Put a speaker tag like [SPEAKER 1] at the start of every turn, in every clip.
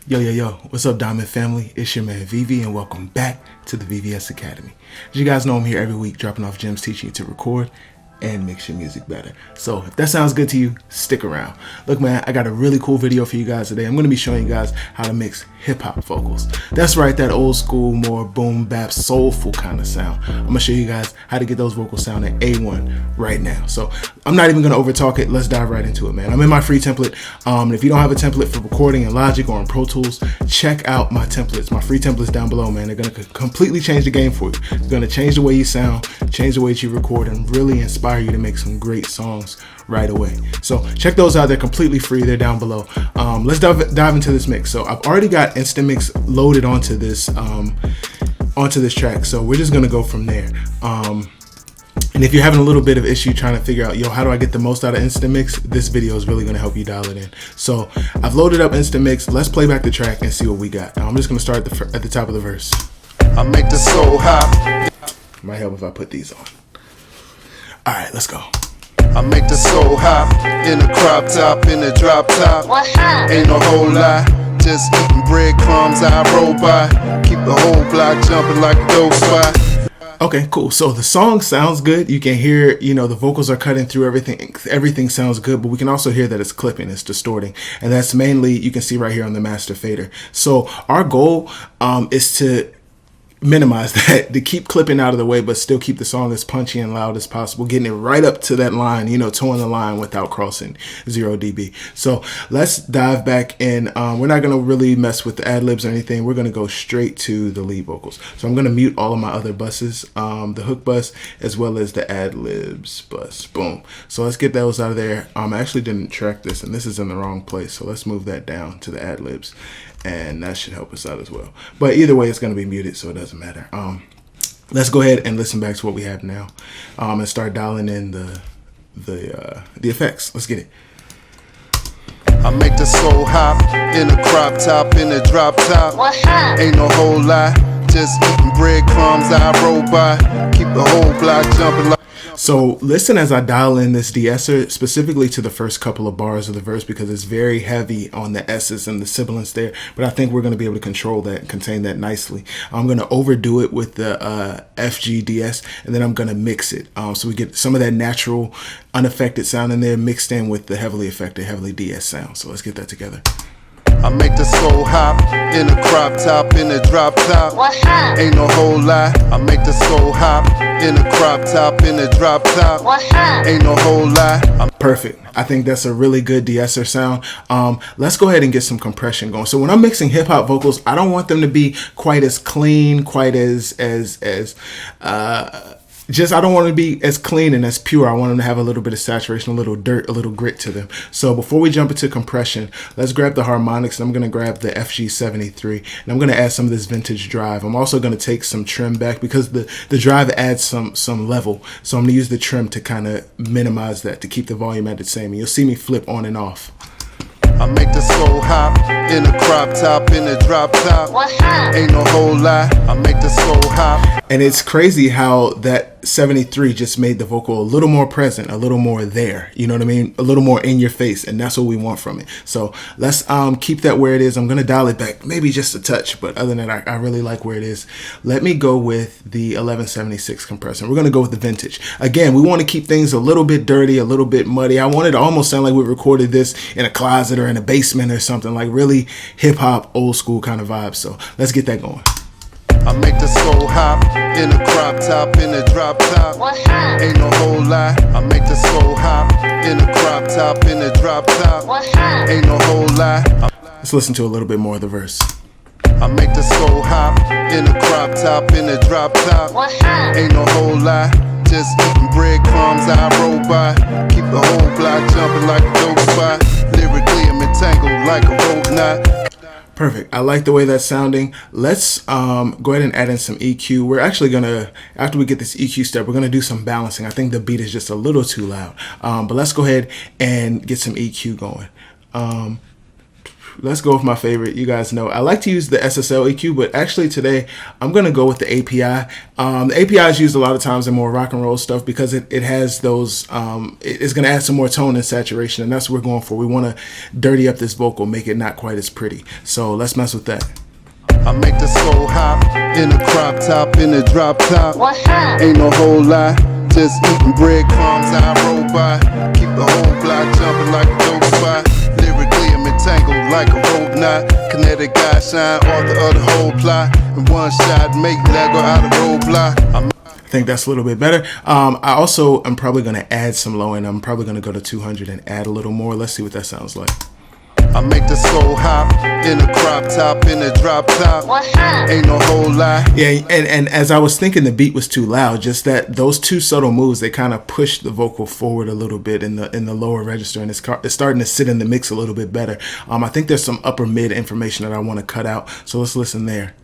[SPEAKER 1] Yo, what's up, Diamond family? It's your man VV, and welcome back to the VVS Academy. As you guys know, I'm here every week dropping off gems, teaching you to record and makes your music better. So if that sounds good to you, stick around. Look, man, I got a really cool video for you guys today. I'm going to be showing you guys how to mix hip-hop vocals. That's right, that old school, more boom bap, soulful kind of sound. I'm going to show you guys how to get those vocals sounding A1 right now. So I'm not even going to overtalk it. Let's dive right into it, man. I'm in my free template. And if you don't have a template for recording in Logic or in Pro Tools, check out my templates. My free templates down below, man. They're going to completely change the game for you. It's going to change the way you sound, change the way that you record, and really inspire you to make some great songs right away. So check those out. They're completely free. They're down below. Let's dive into this mix. So I've already got Instant Mix loaded onto this track. So we're just gonna go from there. And if you're having a little bit of issue trying to figure out, how do I get the most out of Instant Mix? This video is really gonna help you dial it in. So I've loaded up Instant Mix. Let's play back the track and see what we got. I'm just gonna start at the top of the verse.
[SPEAKER 2] I make the soul hop.
[SPEAKER 1] Might help if I put these on. All right, let's go.
[SPEAKER 2] I make the soul hop in a crop top, in a drop top.
[SPEAKER 3] What's up?
[SPEAKER 2] Ain't no whole lot, just eating breadcrumbs. I roll by, keep the whole block jumping like a dope spot.
[SPEAKER 1] Okay, cool. So the song sounds good. You can hear, the vocals are cutting through everything. Everything sounds good, but we can also hear that it's clipping, it's distorting. And that's mainly, you can see right here on the master fader. So our goal is to minimize that, to keep clipping out of the way, but still keep the song as punchy and loud as possible, getting it right up to that line, towing the line without crossing 0 dB. So let's dive back in. We're not going to really mess with the ad-libs or anything. We're going to go straight to the lead vocals. So I'm going to mute all of my other buses, the hook bus, as well as the ad-libs bus. Boom. So let's get those out of there. I actually didn't track this, and this is in the wrong place. So let's move that down to the ad-libs, and that should help us out as well. But either way, it's going to be muted, so it doesn't matter. Let's go ahead and listen back to what we have now, and start dialing in the effects. Let's get it.
[SPEAKER 2] I make the soul hop in a crop top, in a drop top.
[SPEAKER 3] What's up?
[SPEAKER 2] Ain't no whole lot, just eating breadcrumbs. I roll by, keep the whole block jumping like.
[SPEAKER 1] So listen as I dial in this de-esser specifically to the first couple of bars of the verse, because it's very heavy on the S's and the sibilants there, but I think we're going to be able to control that and contain that nicely. I'm going to overdo it with the FG DS, and then I'm going to mix it. So we get some of that natural unaffected sound in there mixed in with the heavily affected, heavily DS sound. So let's get that together.
[SPEAKER 2] I make the soul hop in a crop top, in a drop top.
[SPEAKER 3] What's up?
[SPEAKER 2] Ain't no whole lot. I make the soul hop in a crop top, in a drop top.
[SPEAKER 3] What's up?
[SPEAKER 2] Ain't no whole lot.
[SPEAKER 1] Perfect. I think that's a really good de-esser sound. Let's go ahead and get some compression going. So when I'm mixing hip hop vocals, I don't want them to be quite as clean, quite I don't want to be as clean and as pure. I want them to have a little bit of saturation, a little dirt, a little grit to them. So before we jump into compression, let's grab the harmonics. I'm going to grab the FG73, and I'm going to add some of this vintage drive. I'm also going to take some trim back because the drive adds some level. So I'm going to use the trim to kind of minimize that, to keep the volume at the same. And you'll see me flip on and off.
[SPEAKER 2] I make the soul hop in a crop top, in a drop top.
[SPEAKER 3] What's up?
[SPEAKER 2] Ain't no whole lot. I make the soul hop.
[SPEAKER 1] And it's crazy how that 73 just made the vocal a little more present, a little more there. You know what I mean? A little more in your face, and that's what we want from it. So let's keep that where it is. I'm going to dial it back, maybe just a touch, but other than that, I really like where it is. Let me go with the 1176 compressor. We're going to go with the vintage. Again, we want to keep things a little bit dirty, a little bit muddy. I want it to almost sound like we recorded this in a closet or in a basement or something, like really hip-hop, old school kind of vibe. So let's get that going.
[SPEAKER 2] I make the soul hop in a crop top, in a drop top.
[SPEAKER 3] What's up?
[SPEAKER 2] Ain't no whole lot. I make the soul hop in a crop top, in a drop top.
[SPEAKER 3] What's up?
[SPEAKER 2] Ain't no whole lot.
[SPEAKER 1] Let's listen to a little bit more of the verse.
[SPEAKER 2] I make the soul hop in a crop top, in a drop top.
[SPEAKER 3] What's up?
[SPEAKER 2] Ain't no whole lot, just eating breadcrumbs. I roll by, keep the whole block jumping like a dope spot. Lyrically, I'm entangled like a rope knot.
[SPEAKER 1] Perfect. I like the way that's sounding. Let's go ahead and add in some EQ. We're actually going to, after we get this EQ step, we're going to do some balancing. I think the beat is just a little too loud. But let's go ahead and get some EQ going. let's go with my favorite. You guys know I like to use the SSL EQ, but actually today I'm going to go with the API. The API is used a lot of times in more rock and roll stuff because it has those, it's going to add some more tone and saturation, and that's what we're going for. We want to dirty up this vocal, make it not quite as pretty. So let's mess with that.
[SPEAKER 2] I make the soul hop in a crop top, in a drop top.
[SPEAKER 3] What's up?
[SPEAKER 2] Ain't no whole lie, just eating breadcrumbs I roll by. Keep the whole block jumping like a dope spot. Lyrically I'm entangled like a rope knot. Kinetic guy shine author of the whole plot. In one shot make Lego out of roadblock.
[SPEAKER 1] I think that's a little bit better. I also am probably going to add some low end. I'm probably going to go to 200 and add a little more. Let's see what that sounds like.
[SPEAKER 2] I make the soul hop in a crop top, in a drop top.
[SPEAKER 3] What's up?
[SPEAKER 2] Ain't no whole lie.
[SPEAKER 1] Yeah, and as I was thinking, the beat was too loud. Just that those two subtle moves, they kind of push the vocal forward a little bit in the lower register, and it's starting to sit in the mix a little bit better. I think there's some upper mid information that I want to cut out, so let's listen there.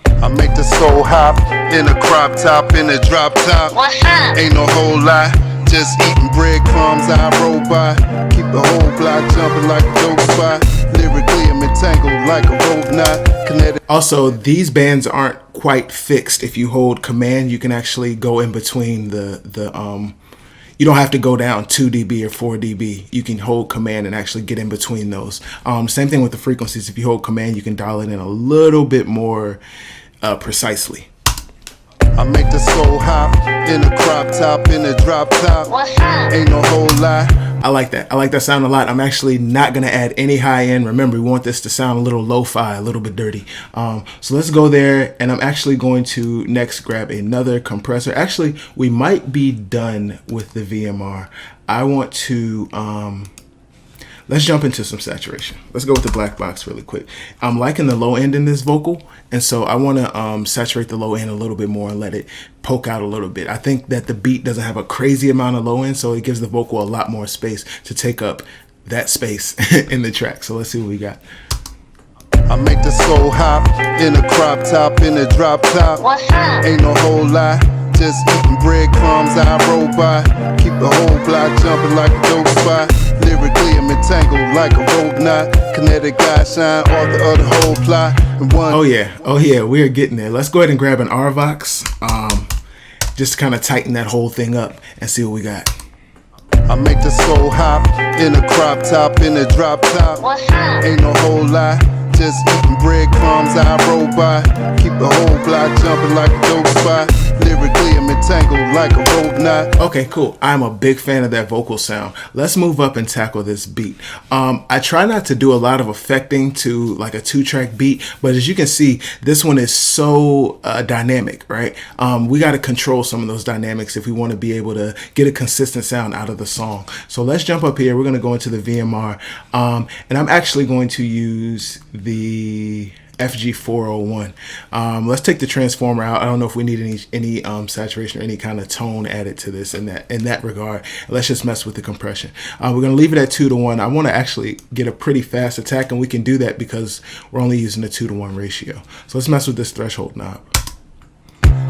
[SPEAKER 2] I make the soul hop in a crop top, in a drop top.
[SPEAKER 3] What's up?
[SPEAKER 2] Ain't no whole lie, just eating breadcrumbs I roll by. Keep the whole block jumping like a dope spot. Lyrically I'm entangled like a rope knot. Kinetic.
[SPEAKER 1] Also, these bands aren't quite fixed. If you hold command, you can actually go in between the you don't have to go down 2 dB or 4 dB. You can hold command and actually get in between those. Same thing with the frequencies. If you hold command, you can dial it in a little bit more precisely.
[SPEAKER 2] I make the soul hop in a crop top, in a drop top.
[SPEAKER 3] What's up?
[SPEAKER 2] Ain't no whole lie.
[SPEAKER 1] I like that. I like that sound a lot. I'm actually not going to add any high end. Remember, we want this to sound a little lo-fi, a little bit dirty. So let's go there. And I'm actually going to next grab another compressor. Actually, we might be done with the VMR. I want to... let's jump into some saturation. Let's go with the black box really quick. I'm liking the low end in this vocal, and so I want to saturate the low end a little bit more and let it poke out a little bit. I think that the beat doesn't have a crazy amount of low end, so it gives the vocal a lot more space to take up that space in the track. So let's see what we got.
[SPEAKER 2] I make the soul hop in a crop top, in a drop top.
[SPEAKER 3] What's up?
[SPEAKER 2] Ain't no whole lie, just eating breadcrumbs I roll by. Keep the whole block jumping like a dope spot. Lyrically I'm entangled like a rope knot. Kinetic guy shine author of the whole plot. And one
[SPEAKER 1] Oh yeah, we are getting there. Let's go ahead and grab an RVox, just to kind of tighten that whole thing up and see what we got.
[SPEAKER 2] I make the soul hop in a crop top, in a drop top.
[SPEAKER 3] What's up?
[SPEAKER 2] Ain't no whole lie, just eating breadcrumbs I roll by. Keep the whole block jumping like a dope spot. Lyrically I'm entangled like a rope knot.
[SPEAKER 1] Okay, cool. I'm a big fan of that vocal sound. Let's move up and tackle this beat. I try not to do a lot of affecting to like a 2-track beat, but as you can see, this one is so dynamic, right? We got to control some of those dynamics if we want to be able to get a consistent sound out of the song. So let's jump up here. We're going to go into the VMR, and I'm actually going to use the FG401. Let's take the transformer out. I don't know if we need any saturation or any kind of tone added to this in that regard. Let's just mess with the compression. We're going to leave it at 2:1. I want to actually get a pretty fast attack, and we can do that because we're only using a 2:1 ratio. So let's mess with this threshold knob.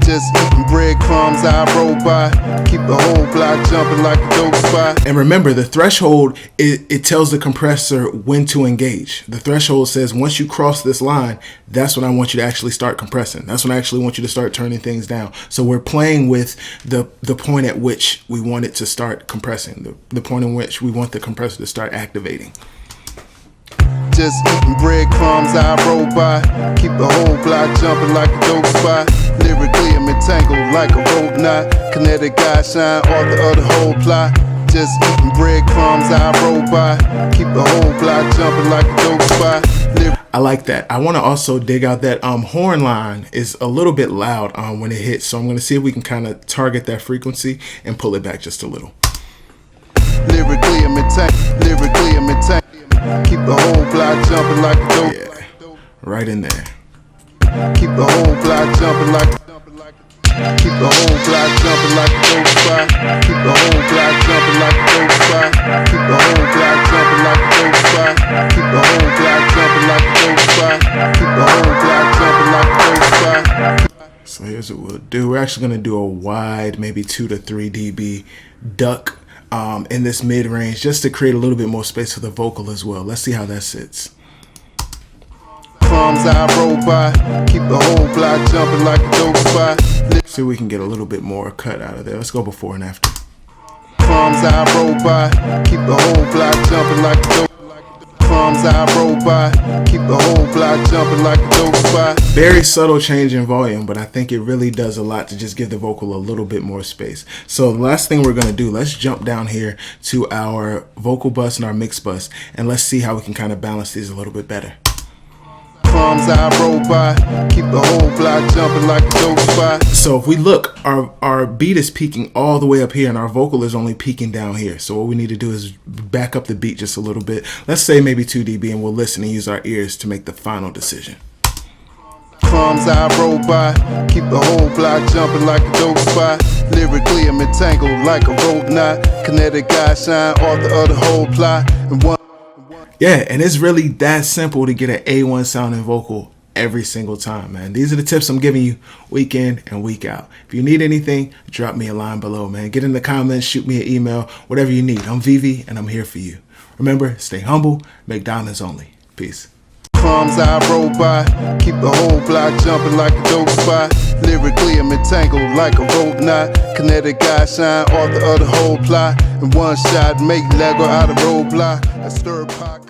[SPEAKER 2] Just eating breadcrumbs I roll by. Keep the whole block jumping like a dope spot.
[SPEAKER 1] And remember, the threshold, it tells the compressor when to engage. The threshold says once you cross this line, that's when I want you to actually start compressing. That's when I actually want you to start turning things down. So we're playing with the point at which we want it to start compressing, the point in which we want the compressor to start activating.
[SPEAKER 2] Just eating breadcrumbs I roll by. Keep the whole block jumping like a dope spot. Lyrically I'm entangled like a rope knot. Kinetic guy shine author of the whole plot. Just eating breadcrumbs I roll by. Keep the whole block jumping like a dope spot.
[SPEAKER 1] I like that. I want to also dig out that horn line is a little bit loud when it hits. So I'm going to see if we can kind of target that frequency and pull it back just a little.
[SPEAKER 2] Lyrically I'm entangled. Lyrically I'm entangled. Keep the whole block jumping like a dope.
[SPEAKER 1] Yeah, right in there.
[SPEAKER 2] Keep the whole block jumping like. Keep the whole block jumping like a dope spot. Keep the whole block jumping like a dope spot. Keep the whole block jumping like a dope spot. Keep the whole block jumping like a dope spot. Keep the whole block jumping like a dope spot.
[SPEAKER 1] So here's what we'll do. We're actually going to do a wide, maybe 2 to 3 dB duck in this mid range, just to create a little bit more space for the vocal as well. Let's see how that sits.
[SPEAKER 2] Crumbs I roll by, keep the whole block jumping like a dope spot.
[SPEAKER 1] See if we can get a little bit more cut out of there. Let's go before and after.
[SPEAKER 2] Crumbs I roll by, keep the whole block jumping like a dope. Crumbs I roll by, keep the whole block jumping like a dope spot.
[SPEAKER 1] Very subtle change in volume, but I think it really does a lot to just give the vocal a little bit more space. So the last thing we're going to do, let's jump down here to our vocal bus and our mix bus, and let's see how we can kind of balance these a little bit better.
[SPEAKER 2] Crumbs I roll by, keep the whole block jumping like a dope spot.
[SPEAKER 1] So if we look, our beat is peaking all the way up here and our vocal is only peaking down here. So what we need to do is back up the beat just a little bit. Let's say maybe 2 dB, and we'll listen and use our ears to make the final decision.
[SPEAKER 2] Crumbs I roll by, keep the whole block jumping like a dope spot. Lyrically I'm entangled like a rope knot. Kinetic guy shine, author of the whole plot. And one.
[SPEAKER 1] Yeah, and it's really that simple to get an A1 sounding vocal every single time, man. These are the tips I'm giving you week in and week out. If you need anything, drop me a line below, man. Get in the comments, shoot me an email, whatever you need. I'm Vivi, and I'm here for you. Remember, stay humble, make diamonds only. Peace.
[SPEAKER 2] Crumbs I roll by, keep the whole block jumping like a dope spot. Lyrically I'm entangled like a rope knot. Kinetic guy shine, author of the whole plot. And one shot make Lego out of roadblock. A stir pot.